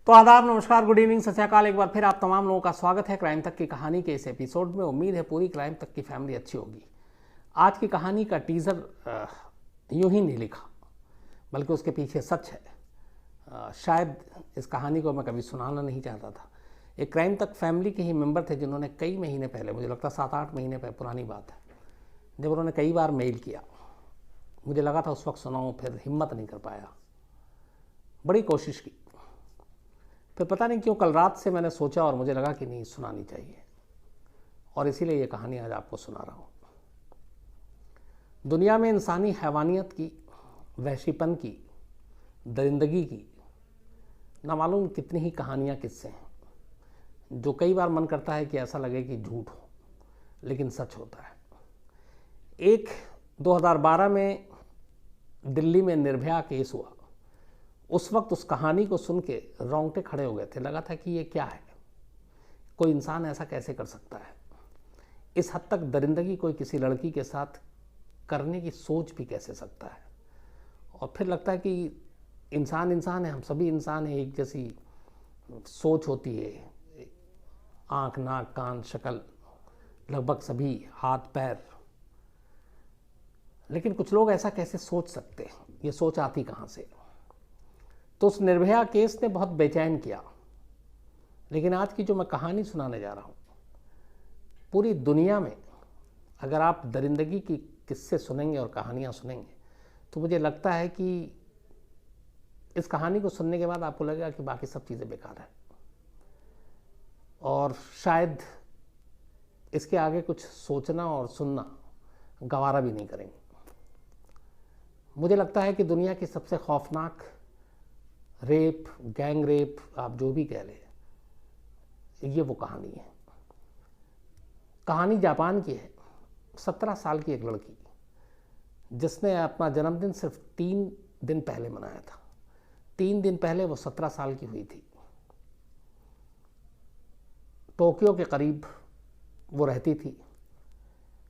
तो आदाब, नमस्कार, गुड इवनिंग, सत श्री अकाल। एक बार फिर आप तमाम लोगों का स्वागत है क्राइम तक की कहानी के इस एपिसोड में। उम्मीद है पूरी क्राइम तक की फैमिली अच्छी होगी। आज की कहानी का टीज़र यूं ही नहीं लिखा, बल्कि उसके पीछे सच है। शायद इस कहानी को मैं कभी सुनाना नहीं चाहता था। एक क्राइम तक फैमिली के ही मेंबर थे जिन्होंने कई महीने पहले, मुझे लगता 7-8 महीने पहले पुरानी बात है, जब उन्होंने कई बार मेल किया। मुझे लगा था उस वक्त सुनाऊं, फिर हिम्मत नहीं कर पाया, बड़ी कोशिश की। फिर पता नहीं क्यों कल रात से मैंने सोचा और मुझे लगा कि नहीं, सुनानी चाहिए, और इसीलिए ये कहानी आज आपको सुना रहा हूँ। दुनिया में इंसानी हैवानियत की, वहशीपन की, दरिंदगी की ना मालूम कितनी ही कहानियाँ, किस्से हैं जो कई बार मन करता है कि ऐसा लगे कि झूठ हो, लेकिन सच होता है। एक 2012 में दिल्ली में निर्भया केस हुआ। उस वक्त उस कहानी को सुन के रोंगटे खड़े हो गए थे। लगा था कि ये क्या है, कोई इंसान ऐसा कैसे कर सकता है, इस हद तक दरिंदगी कोई किसी लड़की के साथ करने की सोच भी कैसे सकता है। और फिर लगता है कि इंसान इंसान है, हम सभी इंसान हैं, एक जैसी सोच होती है, आँख, नाक, कान, शक्ल, लगभग सभी, हाथ पैर, लेकिन कुछ लोग ऐसा कैसे सोच सकते हैं, ये सोच आती कहाँ से। तो उस निर्भया केस ने बहुत बेचैन किया। लेकिन आज की जो मैं कहानी सुनाने जा रहा हूँ, पूरी दुनिया में अगर आप दरिंदगी की किस्से सुनेंगे और कहानियाँ सुनेंगे तो मुझे लगता है कि इस कहानी को सुनने के बाद आपको लगेगा कि बाकी सब चीज़ें बेकार है, और शायद इसके आगे कुछ सोचना और सुनना गवारा भी नहीं करेंगे। मुझे लगता है कि दुनिया की सबसे खौफनाक रेप, गैंग रेप, आप जो भी कह लें, ये वो कहानी है। कहानी जापान की है। 17 साल की एक लड़की जिसने अपना जन्मदिन सिर्फ 3 दिन पहले मनाया था। 3 दिन पहले वो 17 साल की हुई थी। टोक्यो के करीब वो रहती थी।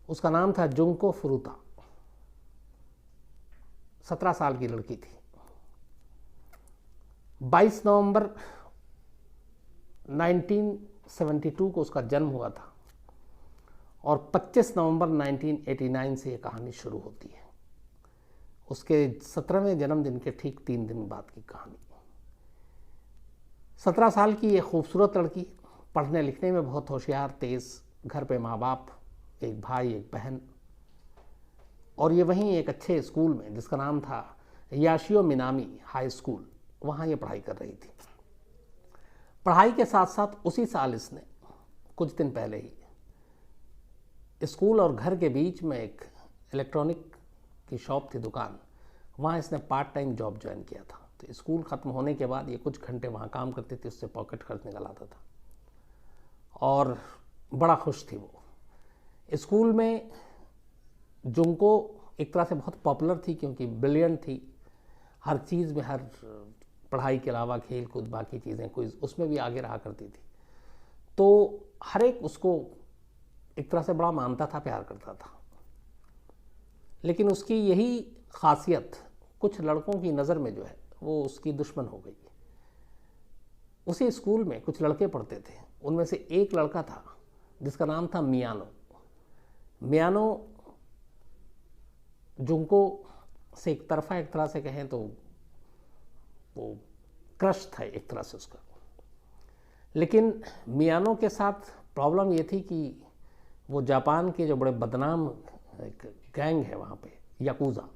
उसका नाम था जुंको फुरुता। 17 साल की लड़की थी। 22 नवंबर 1972 को उसका जन्म हुआ था, और 25 नवंबर 1989 से ये कहानी शुरू होती है। उसके 17वें जन्मदिन के ठीक 3 दिन बाद की कहानी। 17 साल की ये खूबसूरत लड़की, पढ़ने लिखने में बहुत होशियार, तेज़, घर पे माँ बाप, एक भाई, एक बहन, और ये वहीं एक अच्छे स्कूल में जिसका नाम था याशियो मिनामी हाई स्कूल, वहाँ ये पढ़ाई कर रही थी। पढ़ाई के साथ साथ उसी साल इसने कुछ दिन पहले ही स्कूल और घर के बीच में एक इलेक्ट्रॉनिक की शॉप थी, दुकान, वहाँ इसने पार्ट टाइम जॉब ज्वाइन किया था। तो स्कूल ख़त्म होने के बाद ये कुछ घंटे वहाँ काम करती थी, उससे पॉकेट खर्च निकल आता था, और बड़ा खुश थी वो। स्कूल में जुंको एक तरह से बहुत पॉपुलर थी, क्योंकि ब्रिलियंट थी हर चीज़ में, हर पढ़ाई के अलावा खेल कूद, बाकी चीज़ें, कोई उसमें भी आगे रहा करती थी। तो हर एक उसको एक तरह से बड़ा मानता था, प्यार करता था। लेकिन उसकी यही खासियत कुछ लड़कों की नज़र में जो है वो उसकी दुश्मन हो गई। उसी स्कूल में कुछ लड़के पढ़ते थे, उनमें से एक लड़का था जिसका नाम था मियानो। मियानो जुंको से एक तरह से कहें तो वो क्रश था एक तरह से उसका। लेकिन मियानो के साथ प्रॉब्लम ये थी कि वो जापान के जो बड़े बदनाम एक गैंग है वहाँ पे, याकुज़ा,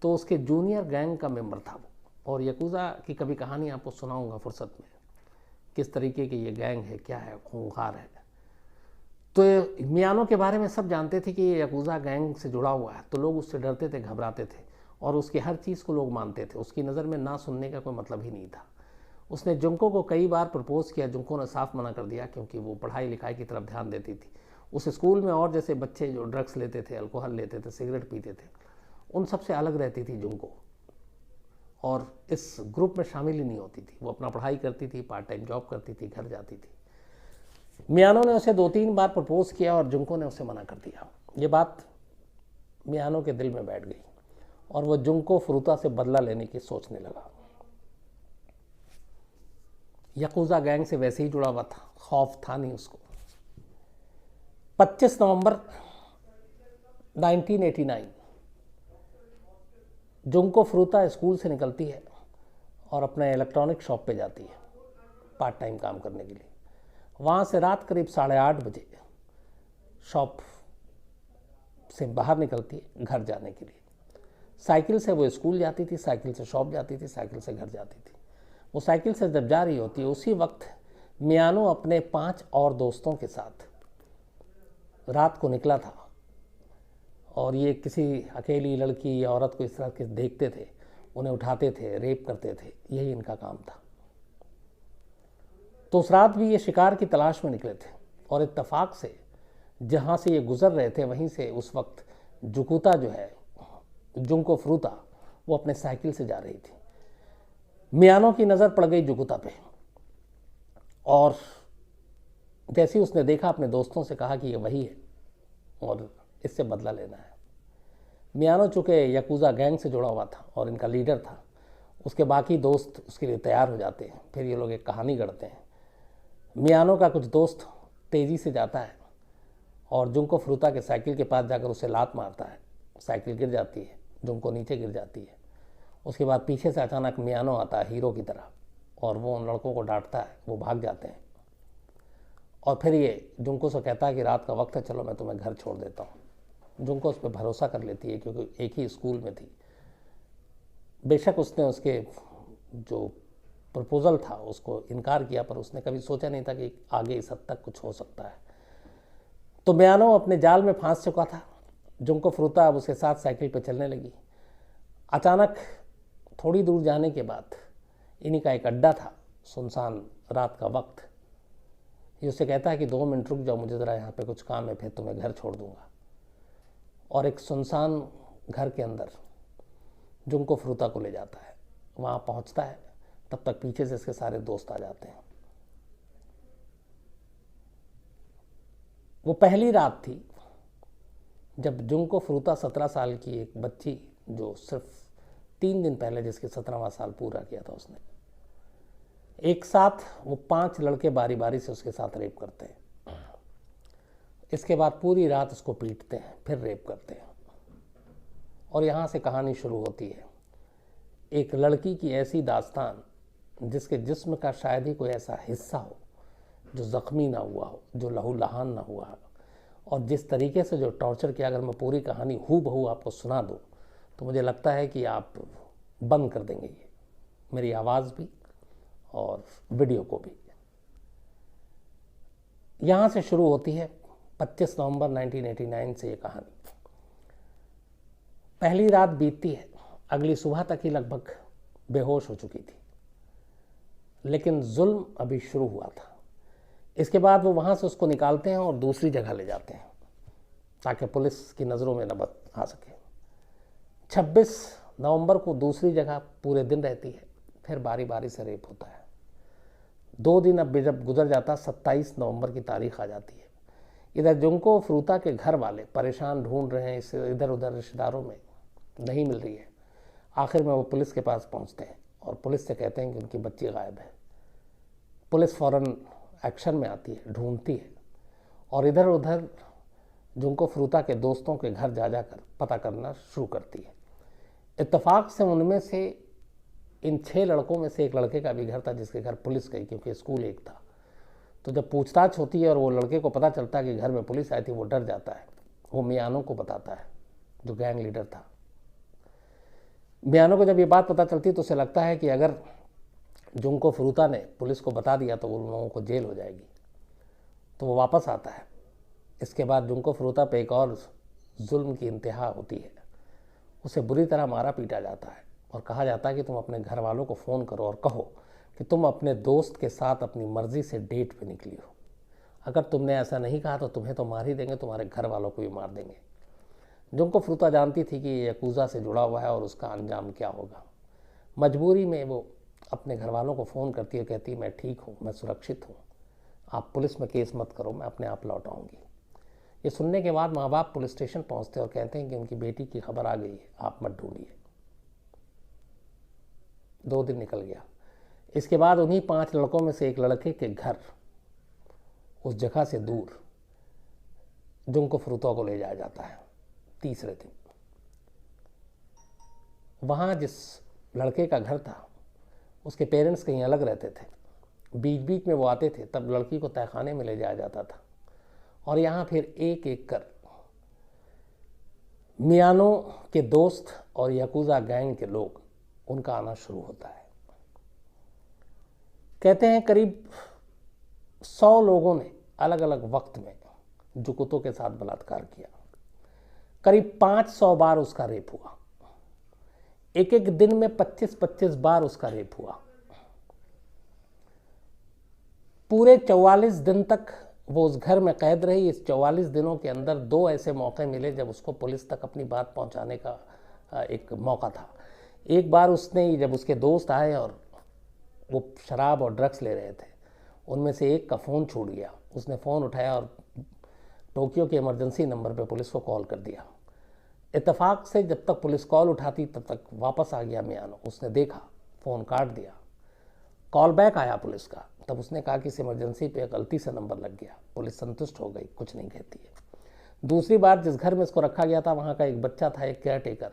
तो उसके जूनियर गैंग का मेंबर था वो। और याकुज़ा की कभी कहानी आपको सुनाऊंगा फुर्सत में, किस तरीके की ये गैंग है, क्या है, खूंखार है। तो मियानो के बारे में सब जानते थे कि ये याकुज़ा गैंग से जुड़ा हुआ है, तो लोग उससे डरते थे, घबराते थे, और उसकी हर चीज़ को लोग मानते थे। उसकी नज़र में ना सुनने का कोई मतलब ही नहीं था। उसने जुंको को कई बार प्रपोज किया, जुंको ने साफ मना कर दिया, क्योंकि वो पढ़ाई लिखाई की तरफ ध्यान देती थी। उस स्कूल में और जैसे बच्चे जो ड्रग्स लेते थे, अल्कोहल लेते थे, सिगरेट पीते थे, उन सबसे अलग रहती थी जुंको, और इस ग्रुप में शामिल ही नहीं होती थी। वो अपना पढ़ाई करती थी, पार्ट टाइम जॉब करती थी, घर जाती थी। मियानो ने उसे 2-3 बार प्रपोज किया और जुंको ने उसे मना कर दिया। ये बात मियानो के दिल में बैठ गई, और वह जुंको फुरुता से बदला लेने की सोचने लगा। यकूज़ा गैंग से वैसे ही जुड़ा हुआ था, खौफ था नहीं उसको। 25 नवंबर 1989 जुंको फ्रूता स्कूल से निकलती है और अपने इलेक्ट्रॉनिक शॉप पे जाती है पार्ट टाइम काम करने के लिए। वहाँ से रात करीब 8:30 बजे शॉप से बाहर निकलती है घर जाने के लिए। साइकिल से वो स्कूल जाती थी, साइकिल से शॉप जाती थी, साइकिल से घर जाती थी। वो साइकिल से जब जा रही होती है उसी वक्त मियानो अपने 5 और दोस्तों के साथ रात को निकला था और ये किसी अकेली लड़की या औरत को इस तरह के देखते थे, उन्हें उठाते थे, रेप करते थे, यही इनका काम था। तो उस रात भी ये शिकार की तलाश में निकले थे और इत्तेफाक से जहाँ से ये गुजर रहे थे वहीं से उस वक्त जुकुता जो है, जुंको फ्रूता, वो अपने साइकिल से जा रही थी। मियानो की नज़र पड़ गई जुकुता पे और जैसे ही उसने देखा अपने दोस्तों से कहा कि ये वही है और इससे बदला लेना है। मियानो चूँकि यकूज़ा गैंग से जुड़ा हुआ था और इनका लीडर था, उसके बाकी दोस्त उसके लिए तैयार हो जाते हैं। फिर ये लोग एक कहानी गढ़ते हैं। मियानो का कुछ दोस्त तेज़ी से जाता है और जुंको फ्रूता के साइकिल के पास जाकर उसे लात मारता है। साइकिल गिर जाती है, जुंको नीचे गिर जाती है। उसके बाद पीछे से अचानक मियानो आता है हीरो की तरह और वो उन लड़कों को डांटता है, वो भाग जाते हैं। और फिर ये जुंको से कहता है कि रात का वक्त है, चलो मैं तुम्हें घर छोड़ देता हूँ। जुंको उस पर भरोसा कर लेती है क्योंकि एक ही स्कूल में थी। बेशक उसने उसके जो प्रपोज़ल था उसको इनकार किया, पर उसने कभी सोचा नहीं था कि आगे इस हद तक कुछ हो सकता है। तो मियानो अपने जाल में फंस चुका था। जुंको फ्रूता अब उसके साथ साइकिल पर चलने लगी। अचानक थोड़ी दूर जाने के बाद इन्हीं का एक अड्डा था, सुनसान रात का वक्त। ये उससे कहता है कि 2 मिनट रुक जाओ, मुझे ज़रा यहाँ पे कुछ काम है, फिर तुम्हें घर छोड़ दूँगा। और एक सुनसान घर के अंदर जुंको फ्रूता को ले जाता है। वहाँ पहुँचता है, तब तक पीछे से इसके सारे दोस्त आ जाते हैं। वो पहली रात थी जब जुंको फ्रूता 17 साल की एक बच्ची, जो सिर्फ 3 दिन पहले जिसके 17वां साल पूरा किया था उसने, एक साथ वो 5 लड़के बारी बारी से उसके साथ रेप करते हैं। इसके बाद पूरी रात उसको पीटते हैं, फिर रेप करते हैं। और यहाँ से कहानी शुरू होती है एक लड़की की ऐसी दास्तान जिसके जिस्म का शायद ही कोई ऐसा हिस्सा हो जो ज़ख्मी ना हुआ हो, जो लहूलुहान ना हुआ हो। और जिस तरीके से जो टॉर्चर किया, अगर मैं पूरी कहानी हूबहू आपको सुना दूँ तो मुझे लगता है कि आप बंद कर देंगे ये, मेरी आवाज़ भी और वीडियो को भी। यहाँ से शुरू होती है 25 नवंबर 1989 से ये कहानी। पहली रात बीतती है, अगली सुबह तक ही लगभग बेहोश हो चुकी थी, लेकिन जुल्म अभी शुरू हुआ था। इसके बाद वो वहाँ से उसको निकालते हैं और दूसरी जगह ले जाते हैं ताकि पुलिस की नज़रों में न आ सके। 26 नवंबर को दूसरी जगह पूरे दिन रहती है, फिर बारी बारी से रेप होता है। 2 दिन अब जब गुजर जाता, 27 नवंबर की तारीख आ जाती है। इधर जुंको फ्रूता के घर वाले परेशान ढूंढ रहे हैं, इसे इधर उधर रिश्तेदारों में नहीं मिल रही है। आखिर में वो पुलिस के पास पहुंचते हैं और पुलिस से कहते हैं कि उनकी बच्ची गायब है। पुलिस फ़ौरन एक्शन में आती है, ढूंढती है और इधर उधर जुंको फ्रूता के दोस्तों के घर जा जाकर पता करना शुरू करती है। इत्तेफाक से उनमें से इन 6 लड़कों में से एक लड़के का भी घर था जिसके घर पुलिस गई, क्योंकि स्कूल एक था। तो जब पूछताछ होती है और वो लड़के को पता चलता है कि घर में पुलिस आई थी, वो डर जाता है। वो मियानो को बताता है, जो गैंग लीडर था। मियानो को जब ये बात पता चलती है तो उसे लगता है कि अगर जुंको फ्रूता ने पुलिस को बता दिया तो उन लोगों को जेल हो जाएगी। तो वो वापस आता है। इसके बाद जुंको फ्रूता पे एक और जुल्म की इंतहा होती है। उसे बुरी तरह मारा पीटा जाता है और कहा जाता है कि तुम अपने घर वालों को फ़ोन करो और कहो कि तुम अपने दोस्त के साथ अपनी मर्ज़ी से डेट पे निकली हो। अगर तुमने ऐसा नहीं कहा तो तुम्हें तो मार ही देंगे, तुम्हारे घर वालों को भी मार देंगे। जुंको फ्रूता जानती थी कि ये यकूज़ा से जुड़ा हुआ है और उसका अंजाम क्या होगा। मजबूरी में वो अपने घर वालों को फ़ोन करती है, कहती है मैं ठीक हूँ, मैं सुरक्षित हूँ, आप पुलिस में केस मत करो, मैं अपने आप लौट आऊँगी। ये सुनने के बाद माँ बाप पुलिस स्टेशन पहुँचते और कहते हैं कि उनकी बेटी की खबर आ गई है, आप मत ढूंढिए। 2 दिन निकल गया। इसके बाद उन्हीं 5 लड़कों में से एक लड़के के घर उस जगह से दूर जुंको फ्रूतो को ले जाया जाता है तीसरे दिन। वहाँ जिस लड़के का घर था उसके पेरेंट्स कहीं अलग रहते थे, बीच बीच में वो आते थे, तब लड़की को तहखाने में ले जाया जाता था। और यहाँ फिर एक एक कर मियानो के दोस्त और याकुजा गैंग के लोग उनका आना शुरू होता है। कहते हैं करीब 100 लोगों ने अलग अलग वक्त में जुकुतो के साथ बलात्कार किया। करीब 500 बार उसका रेप हुआ। एक एक दिन में 25-25 बार उसका रेप हुआ। पूरे 44 दिन तक वो उस घर में कैद रही। इस 44 दिनों के अंदर 2 ऐसे मौके मिले जब उसको पुलिस तक अपनी बात पहुंचाने का एक मौका था। एक बार उसने, जब उसके दोस्त आए और वो शराब और ड्रग्स ले रहे थे, उनमें से एक का फ़ोन छूट गया। उसने फ़ोन उठाया और टोक्यो के इमरजेंसी नंबर पे पुलिस को कॉल कर दिया। इत्तेफाक से जब तक पुलिस कॉल उठाती तब तक वापस आ गया मियानो। उसने देखा, फ़ोन काट दिया, कॉल बैक आया पुलिस का, तब उसने कहा कि इस इमरजेंसी पे गलती से नंबर लग गया। पुलिस संतुष्ट हो गई, कुछ नहीं कहती है। दूसरी बार जिस घर में इसको रखा गया था, वहाँ का एक बच्चा था, एक केयर टेकर,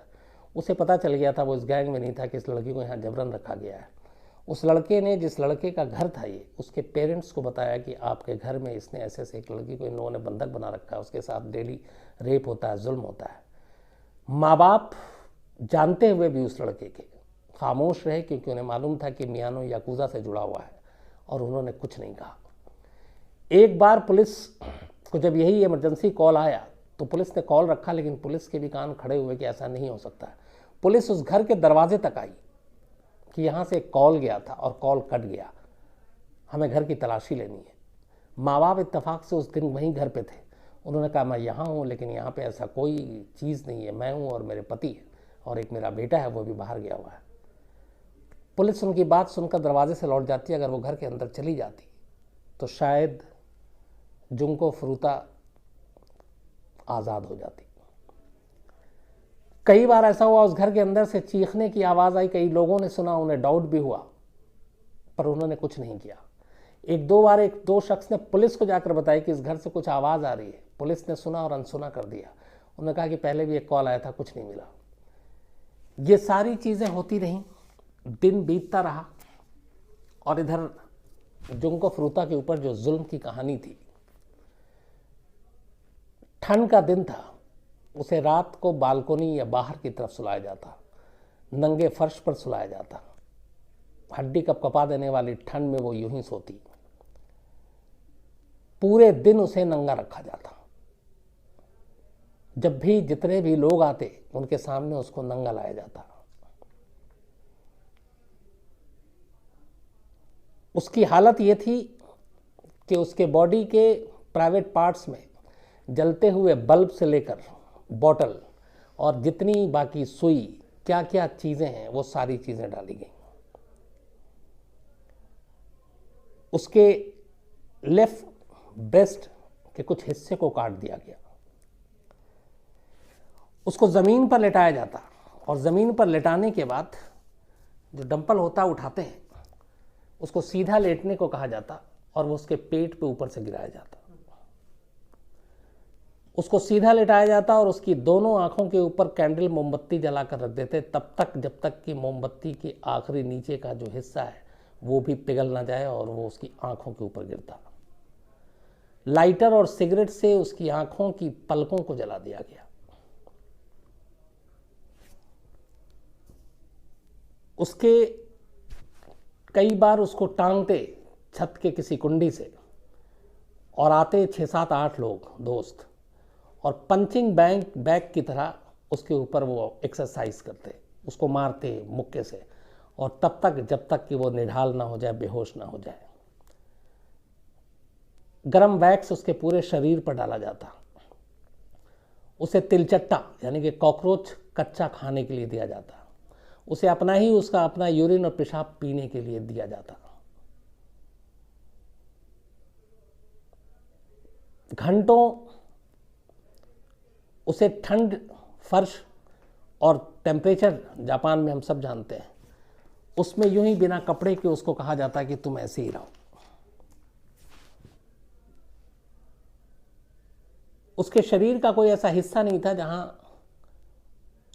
उसे पता चल गया था, वो इस गैंग में नहीं था, कि इस लड़की को यहाँ जबरन रखा गया है। उस लड़के ने, जिस लड़के का घर था ये, उसके पेरेंट्स को बताया कि आपके घर में इसने ऐसे ऐसे एक लड़की को इन लोगों ने बंधक बना रखा है, उसके साथ डेली रेप होता है, जुल्म होता है। माँ बाप जानते हुए भी उस लड़के के खामोश रहे, क्योंकि उन्हें मालूम था कि मियानो याकुजा से जुड़ा हुआ है, और उन्होंने कुछ नहीं कहा। एक बार पुलिस को जब यही इमरजेंसी कॉल आया तो पुलिस ने कॉल रखा, लेकिन पुलिस के भी कान खड़े हुए कि ऐसा नहीं हो सकता है। पुलिस उस घर के दरवाजे तक आई कि यहाँ से कॉल गया था और कॉल कट गया, हमें घर की तलाशी लेनी है। माँ बाप इत्तेफाक से उस दिन वहीं घर पे थे। उन्होंने कहा मैं यहाँ हूँ, लेकिन यहाँ पे ऐसा कोई चीज़ नहीं है, मैं हूँ और मेरे पति है और एक मेरा बेटा है, वो भी बाहर गया हुआ है। पुलिस उनकी बात सुनकर दरवाजे से लौट जाती। अगर वो घर के अंदर चली जाती तो शायद जुंको फ्रूता आज़ाद हो जाती। कई बार ऐसा हुआ, उस घर के अंदर से चीखने की आवाज़ आई, कई लोगों ने सुना, उन्हें डाउट भी हुआ, पर उन्होंने कुछ नहीं किया। 1-2 बार 1-2 शख्स ने पुलिस को जाकर बताया कि इस घर से कुछ आवाज़ आ रही है। पुलिस ने सुना और अनसुना कर दिया। उन्होंने कहा कि पहले भी एक कॉल आया था, कुछ नहीं मिला। ये सारी चीज़ें होती रहीं, दिन बीतता रहा, और इधर जुंको फ्रूता के ऊपर जो जुल्म की कहानी थी, ठंड का दिन था, उसे रात को बालकोनी या बाहर की तरफ सुलाया जाता, नंगे फर्श पर सुलाया जाता। हड्डी कपकपा देने वाली ठंड में वो यूं ही सोती। पूरे दिन उसे नंगा रखा जाता। जब भी जितने भी लोग आते उनके सामने उसको नंगा लाया जाता। उसकी हालत ये थी कि उसके बॉडी के प्राइवेट पार्ट्स में जलते हुए बल्ब से लेकर बॉटल और जितनी बाकी सुई, क्या क्या चीज़ें हैं, वो सारी चीज़ें डाली गई। उसके लेफ्ट ब्रेस्ट के कुछ हिस्से को काट दिया गया। उसको ज़मीन पर लेटाया जाता, और ज़मीन पर लेटाने के बाद जो डंपल होता उठाते हैं, उसको सीधा लेटने को कहा जाता, और वो उसके पेट पे ऊपर से गिराया जाता। उसको सीधा लेटाया जाता और उसकी दोनों आंखों के ऊपर कैंडल मोमबत्ती जलाकर रख देते, तब तक जब तक कि मोमबत्ती के आखिरी नीचे का जो हिस्सा है वो भी पिघल ना जाए और वो उसकी आंखों के ऊपर गिरता। लाइटर और सिगरेट से उसकी आंखों की पलकों को जला दिया गया। उसके कई बार उसको टांगते छत के किसी कुंडी से, और आते 6-7-8 लोग दोस्त, और पंचिंग बैग की तरह उसके ऊपर वो एक्सरसाइज करते, उसको मारते मुक्के से, और तब तक जब तक कि वो निढाल ना हो जाए, बेहोश ना हो जाए। गरम वैक्स उसके पूरे शरीर पर डाला जाता। उसे तिलचट्टा यानी कि कॉकरोच कच्चा खाने के लिए दिया जाता। उसे उसका अपना यूरिन और पेशाब पीने के लिए दिया जाता। घंटों उसे ठंड, फर्श और टेम्परेचर, जापान में हम सब जानते हैं, उसमें यूं ही बिना कपड़े के उसको कहा जाता है कि तुम ऐसे ही रहो। उसके शरीर का कोई ऐसा हिस्सा नहीं था जहां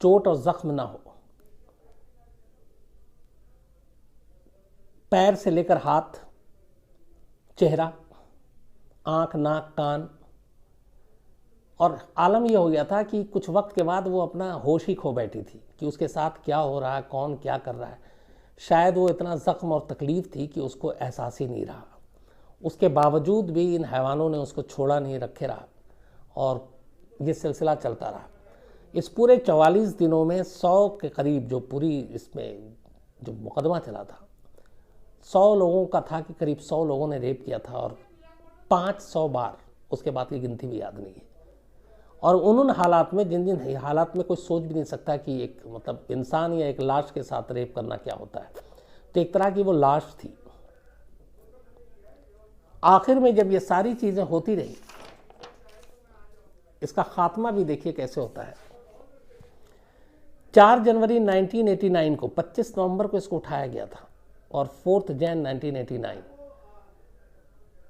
चोट और जख्म ना हो। पैर से लेकर हाथ, चेहरा, आंख, नाक, कान, और आलम यह हो गया था कि कुछ वक्त के बाद वो अपना होश ही खो बैठी थी कि उसके साथ क्या हो रहा है, कौन क्या कर रहा है। शायद वो इतना जख्म और तकलीफ थी कि उसको एहसास ही नहीं रहा। उसके बावजूद भी इन हैवानों ने उसको छोड़ा नहीं, रखे रहा और ये सिलसिला चलता रहा। इस पूरे 44 दिनों में 100 के करीब जो पूरी इसमें जो मुकदमा चला था, 100 लोगों का था कि करीब 100 लोगों ने रेप किया था और 500 बार, उसके बाद की गिनती भी याद नहीं है। और उन हालात में, जिन हालात में कोई सोच भी नहीं सकता कि एक मतलब इंसान या एक लाश के साथ रेप करना क्या होता है, तो एक तरह की वो लाश थी। आखिर में जब ये सारी चीज़ें होती रही, इसका खात्मा भी देखिए कैसे होता है। 4 जनवरी 1989 को, 25 नवंबर को इसको उठाया गया था और 4 जनवरी 1989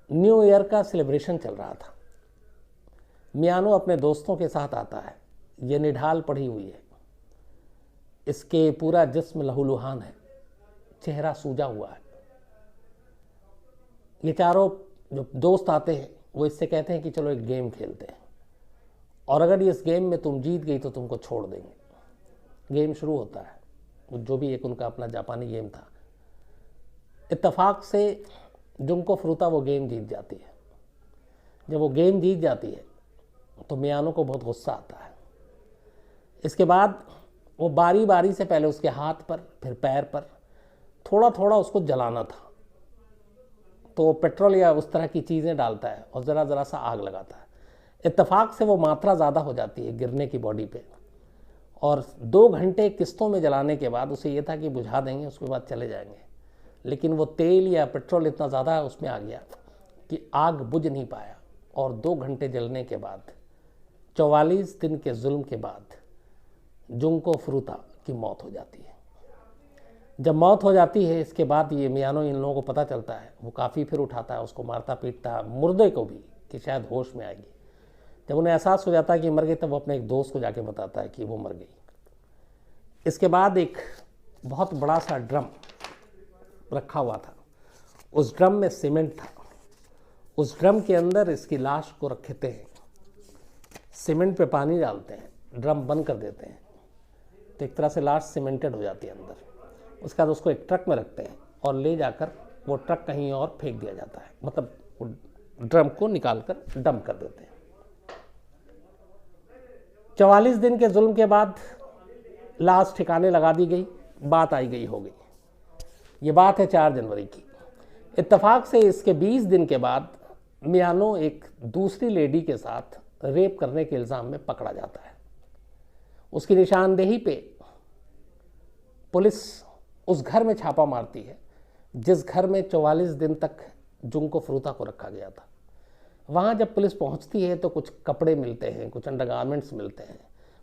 न्यू ईयर का सेलिब्रेशन चल रहा था। मियानो अपने दोस्तों के साथ आता है। ये निढाल पड़ी हुई है, इसके पूरा जिस्म लहूलुहान है, चेहरा सूजा हुआ है। ये चारों जो दोस्त आते हैं वो इससे कहते हैं कि चलो एक गेम खेलते हैं और अगर इस गेम में तुम जीत गई तो तुमको छोड़ देंगे। गेम शुरू होता है, जो भी एक उनका अपना जापानी गेम था। इत्तेफाक से जुंको फ्रूता वो गेम जीत जाती है। जब वो गेम जीत जाती है तो मियानो को बहुत गुस्सा आता है। इसके बाद वो बारी बारी से पहले उसके हाथ पर, फिर पैर पर थोड़ा थोड़ा उसको जलाना था, तो वो पेट्रोल या उस तरह की चीज़ें डालता है और ज़रा ज़रा सा आग लगाता है। इत्तेफाक से वो मात्रा ज़्यादा हो जाती है गिरने की बॉडी पे, और 2 घंटे किस्तों में जलाने के बाद उसे ये था कि बुझा देंगे, उसके बाद चले जाएंगे। लेकिन वो तेल या पेट्रोल इतना ज़्यादा उसमें आ गया कि आग बुझ नहीं पाया और 2 घंटे जलने के बाद, 44 दिन के जुल्म के बाद जुंको फ्रूता की मौत हो जाती है। जब मौत हो जाती है, इसके बाद ये मियानो, इन लोगों को पता चलता है, वो काफ़ी फिर उठाता है, उसको मारता पीटता है, मुर्दे को भी, कि शायद होश में आएगी। जब उन्हें एहसास हो जाता है कि मर गई, तब वो अपने एक दोस्त को जाके बताता है कि वो मर गई। इसके बाद एक बहुत बड़ा सा ड्रम रखा हुआ था, उस ड्रम में सीमेंट था। उस ड्रम के अंदर इसकी लाश को रखते हैं, सीमेंट पे पानी डालते हैं, ड्रम बंद कर देते हैं, तो एक तरह से लाश सीमेंटेड हो जाती है अंदर। उसके बाद उसको एक ट्रक में रखते हैं और ले जाकर वो ट्रक कहीं और फेंक दिया जाता है, मतलब ड्रम को निकाल कर डंप कर देते हैं। 44 दिन के जुल्म के बाद लाश ठिकाने लगा दी गई, बात आई गई हो गई। ये बात है 4 जनवरी की। इत्तेफाक से इसके 20 दिन के बाद मियानो एक दूसरी लेडी के साथ रेप करने के इल्ज़ाम में पकड़ा जाता है। उसकी निशानदेही पे पुलिस उस घर में छापा मारती है जिस घर में 44 दिन तक जुंको फ्रूता को रखा गया था। वहाँ जब पुलिस पहुँचती है तो कुछ कपड़े मिलते हैं, कुछ अंडरगारमेंट्स मिलते हैं,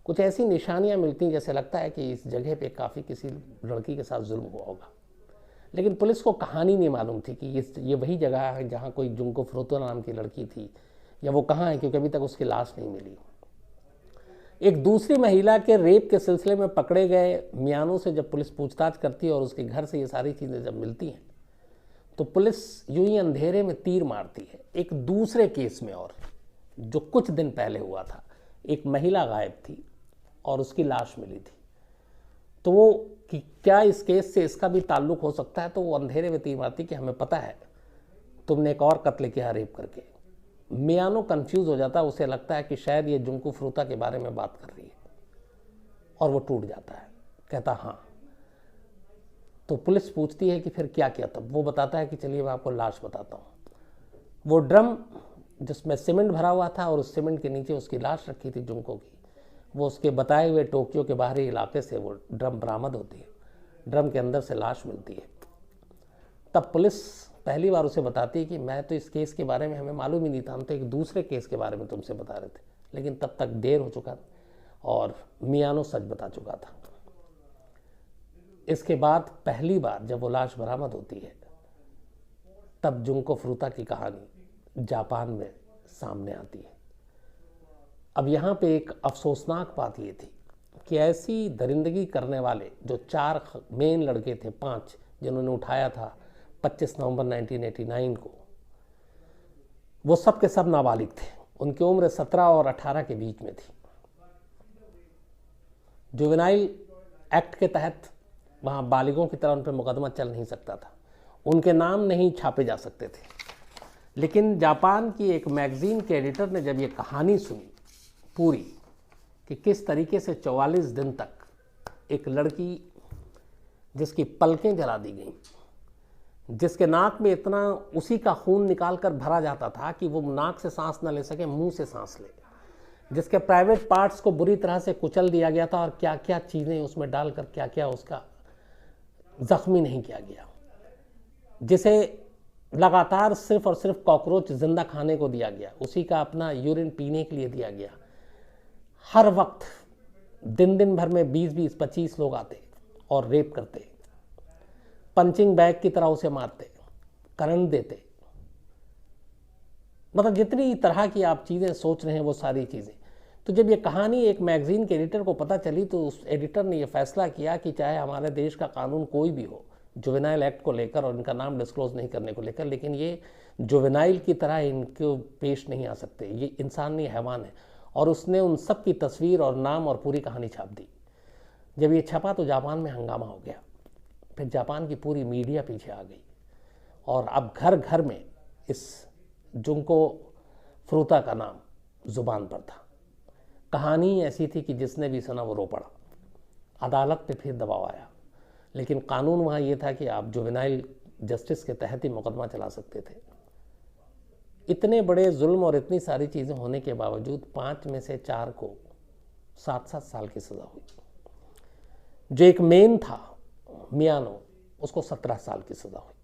कुछ ऐसी निशानियाँ मिलती हैं जैसे लगता है कि इस जगह पे काफ़ी किसी लड़की के साथ जुल्म हुआ होगा। लेकिन पुलिस को कहानी नहीं मालूम थी कि ये वही जगह है जहाँ कोई जुंको फ्रूता नाम की लड़की थी, या वो कहाँ है, क्योंकि अभी तक उसकी लाश नहीं मिली। एक दूसरी महिला के रेप के सिलसिले में पकड़े गए मियानो से जब पुलिस पूछताछ करती है और उसके घर से ये सारी चीज़ें जब मिलती हैं, तो पुलिस यूं ही अंधेरे में तीर मारती है एक दूसरे केस में, और जो कुछ दिन पहले हुआ था। एक महिला गायब थी और उसकी लाश मिली थी, तो वो कि क्या इस केस से इसका भी ताल्लुक हो सकता है, तो वो अंधेरे में तीर मारती कि हमें पता है तुमने एक और कत्ल किया रेप करके। मियानो कंफ्यूज हो जाता है, उसे लगता है कि शायद ये जुंको फ्रूता के बारे में बात कर रही है, और वो टूट जाता है, कहता हाँ। तो पुलिस पूछती है कि फिर क्या किया, तब वो बताता है कि चलिए मैं आपको लाश बताता हूँ। वो ड्रम जिसमें सीमेंट भरा हुआ था और उस सीमेंट के नीचे उसकी लाश रखी थी जुंको की, वो उसके बताए हुए टोक्यो के बाहरी इलाके से वो ड्रम बरामद होती है। ड्रम के अंदर से लाश मिलती है। तब पुलिस पहली बार उसे बताती है कि मैं तो इस केस के बारे में हमें मालूम ही नहीं था, हम तो एक दूसरे केस के बारे में तुमसे बता रहे थे। लेकिन तब तक देर हो चुका था और मियानो सच बता चुका था। इसके बाद पहली बार जब वो लाश बरामद होती है तब जुंको फ्रूता की कहानी जापान में सामने आती है। अब यहाँ पे एक अफसोसनाक बात ये थी कि ऐसी दरिंदगी करने वाले जो 4 मेन लड़के थे, 5 जिन्होंने उठाया था 25 नवंबर 1989 को, वो सब के सब नाबालिग थे। उनकी उम्र 17 और 18 के बीच में थी। जुवेनाइल एक्ट के तहत वहाँ बालिगों की तरह उन पर मुकदमा चल नहीं सकता था, उनके नाम नहीं छापे जा सकते थे। लेकिन जापान की एक मैगजीन के एडिटर ने जब ये कहानी सुनी पूरी कि किस तरीके से 44 दिन तक एक लड़की जिसकी पलकें जला दी गईं, जिसके नाक में इतना उसी का खून निकाल कर भरा जाता था कि वो नाक से सांस न ले सके, मुंह से सांस ले, जिसके प्राइवेट पार्ट्स को बुरी तरह से कुचल दिया गया था और क्या क्या चीज़ें उसमें डालकर क्या क्या उसका जख्मी नहीं किया गया, जिसे लगातार सिर्फ और सिर्फ कॉकरोच जिंदा खाने को दिया गया, उसी का अपना यूरिन पीने के लिए दिया गया। हर वक्त दिन भर में 20-20, 25 लोग आते और रेप करते, पंचिंग बैग की तरह उसे मारते, करंट देते, मतलब जितनी तरह की आप चीज़ें सोच रहे हैं वो सारी चीज़ें। तो जब ये कहानी एक मैगजीन के एडिटर को पता चली तो उस एडिटर ने ये फैसला किया कि चाहे हमारे देश का कानून कोई भी हो जुवेनाइल एक्ट को लेकर और इनका नाम डिस्क्लोज नहीं करने को लेकर, लेकिन ये जुवेनाइल की तरह इनको पेश नहीं आ सकते, ये इंसान नहीं हैवान है। और उसने उन सब की तस्वीर और नाम और पूरी कहानी छाप दी। जब ये छपा तो जापान में हंगामा हो गया, फिर जापान की पूरी मीडिया पीछे आ गई और अब घर घर में इस जुंको फ्रूता का नाम जुबान पर था। कहानी ऐसी थी कि जिसने भी सुना वो रो पड़ा। अदालत पे फिर दबाव आया, लेकिन कानून वहाँ ये था कि आप जुवेनाइल जस्टिस के तहत ही मुकदमा चला सकते थे। इतने बड़े जुल्म और इतनी सारी चीज़ें होने के बावजूद 5 में से 4 को 7-7 साल की सज़ा हुई। जो एक मेन था मियानो, उसको 17 साल की सज़ा हुई।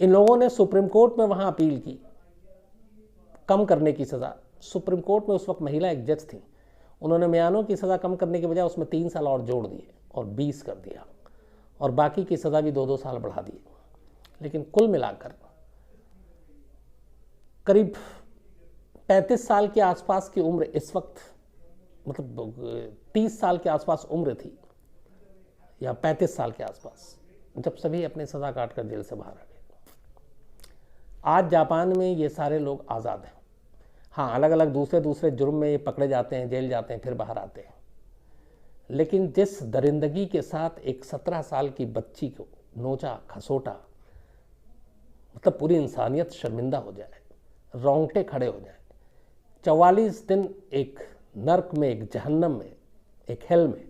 इन लोगों ने सुप्रीम कोर्ट में वहाँ अपील की कम करने की सज़ा। सुप्रीम कोर्ट में उस वक्त महिला एक जज थी, उन्होंने मियानो की सज़ा कम करने के बजाय उसमें 3 साल और जोड़ दिए और 20 कर दिया और बाकी की सज़ा भी 2-2 साल बढ़ा दी। लेकिन कुल मिलाकर करीब 35 साल के आसपास की उम्र इस वक्त, मतलब 30 साल के आसपास उम्र थी या 35 साल के आसपास, जब सभी अपनी सज़ा काट कर जेल से बाहर आ गए। आज जापान में ये सारे लोग आज़ाद हैं। हाँ, अलग अलग दूसरे जुर्म में ये पकड़े जाते हैं, जेल जाते हैं, फिर बाहर आते हैं। लेकिन जिस दरिंदगी के साथ एक 17 साल की बच्ची को नोचा खसोटा, मतलब पूरी इंसानियत शर्मिंदा हो जाए, रोंगटे खड़े हो जाए। 44 दिन एक नर्क में, एक जहन्नम में, एक हेल में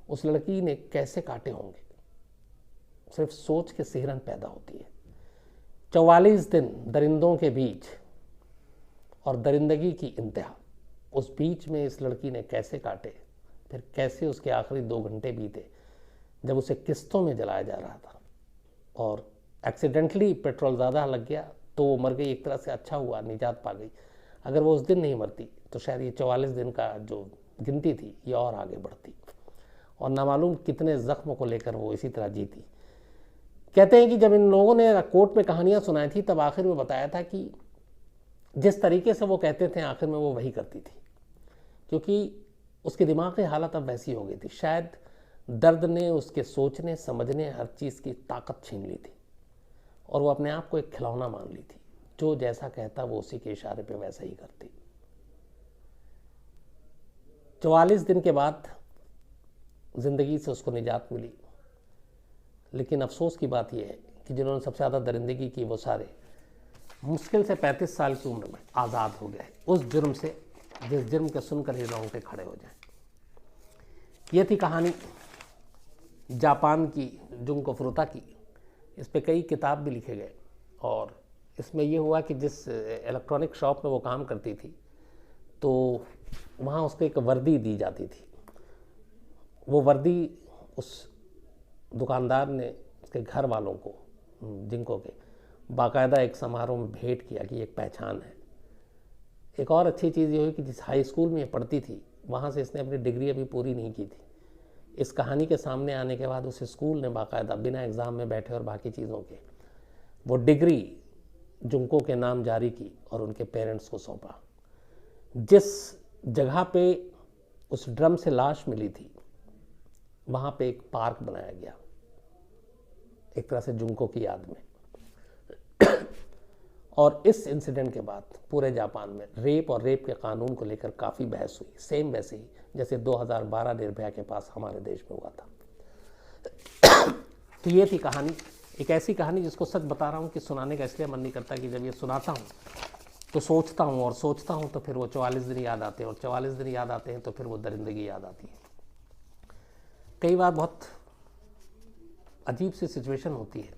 उस लड़की ने कैसे काटे होंगे, सिर्फ सोच के सिहरन पैदा होती है। 44 दिन दरिंदों के बीच और दरिंदगी की इंतहा, उस बीच में इस लड़की ने कैसे काटे, फिर कैसे उसके आखिरी 2 घंटे बीते जब उसे किस्तों में जलाया जा रहा था और एक्सीडेंटली पेट्रोल ज़्यादा लग गया तो वो मर गई। एक तरह से अच्छा हुआ, निजात पा गई। अगर वो उस दिन नहीं मरती तो शायद ये 44 दिन का जो गिनती थी ये और आगे बढ़ती और नामालूम कितने ज़ख्म को लेकर वो इसी तरह जीती। कहते हैं कि जब इन लोगों ने कोर्ट में कहानियाँ सुनाई थी तब आखिर में बताया था कि जिस तरीके से वो कहते थे आखिर में वो वही करती थी, क्योंकि उसकी दिमागी हालत अब वैसी हो गई थी। शायद दर्द ने उसके सोचने समझने हर चीज़ की ताकत छीन ली थी और वो अपने आप को एक खिलौना मान ली थी, जो जैसा कहता वो उसी के इशारे पे वैसा ही करती। 44 दिन के बाद ज़िंदगी से उसको निजात मिली, लेकिन अफसोस की बात यह है कि जिन्होंने सबसे ज़्यादा दरिंदगी की वो सारे मुश्किल से 35 साल की उम्र में आज़ाद हो गए उस जुर्म से जिस जुर्म के सुनकर ही रोंगटे खड़े हो जाएं। ये थी कहानी जापान की जुंको फ्रूता की। इस पे कई किताब भी लिखे गए और इसमें ये हुआ कि जिस इलेक्ट्रॉनिक शॉप में वो काम करती थी तो वहाँ उसको एक वर्दी दी जाती थी। वो वर्दी उस दुकानदार ने उसके घर वालों को, जिनको के बाकायदा एक समारोह में भेंट किया कि एक पहचान है। एक और अच्छी चीज़ ये हुई कि जिस हाई स्कूल में ये पढ़ती थी वहाँ से इसने अपनी डिग्री अभी पूरी नहीं की थी। इस कहानी के सामने आने के बाद उस स्कूल ने बाकायदा बिना एग्ज़ाम में बैठे और बाकी चीज़ों के वो डिग्री जुंको के नाम जारी की और उनके पेरेंट्स को सौंपा। जिस जगह पे उस ड्रम से लाश मिली थी वहाँ पे एक पार्क बनाया गया, एक तरह से जुंको की याद में। और इस इंसिडेंट के बाद पूरे जापान में रेप और रेप के कानून को लेकर काफ़ी बहस हुई, सेम वैसे ही जैसे 2012 निर्भया के पास हमारे देश में हुआ था। तो ये थी कहानी, एक ऐसी कहानी जिसको सच बता रहा हूँ कि सुनाने का इसलिए मन नहीं करता कि जब ये सुनाता हूँ तो सोचता हूँ और सोचता हूँ तो फिर वो 44 दिन याद आते हैं और 44 दिन याद आते हैं तो फिर वो दरिंदगी याद आती है। कई बार बहुत अजीब सी सिचुएशन होती है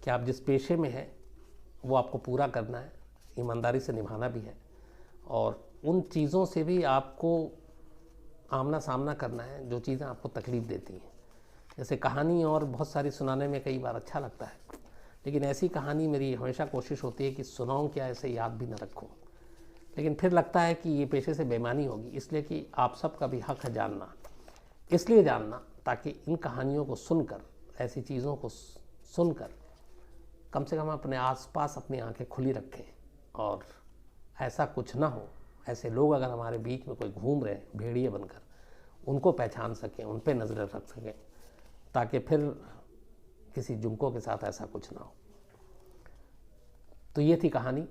कि आप जिस पेशे में हैं वो आपको पूरा करना है, ईमानदारी से निभाना भी है और उन चीज़ों से भी आपको आमना सामना करना है जो चीज़ें आपको तकलीफ़ देती हैं। जैसे कहानी और बहुत सारी सुनाने में कई बार अच्छा लगता है, लेकिन ऐसी कहानी मेरी हमेशा कोशिश होती है कि सुनाऊं क्या, ऐसे याद भी न रखूं। लेकिन फिर लगता है कि ये पेशे से बेईमानी होगी, इसलिए कि आप सबका भी हक है जानना, इसलिए जानना ताकि इन कहानियों को सुनकर, ऐसी चीज़ों को सुनकर कम से कम अपने आसपास अपनी आंखें खुली रखें और ऐसा कुछ ना हो। ऐसे लोग अगर हमारे बीच में कोई घूम रहे हैं भेड़िए बनकर, उनको पहचान सकें, उन पे नज़र रख सकें ताकि फिर किसी जुंको के साथ ऐसा कुछ ना हो। तो ये थी कहानी।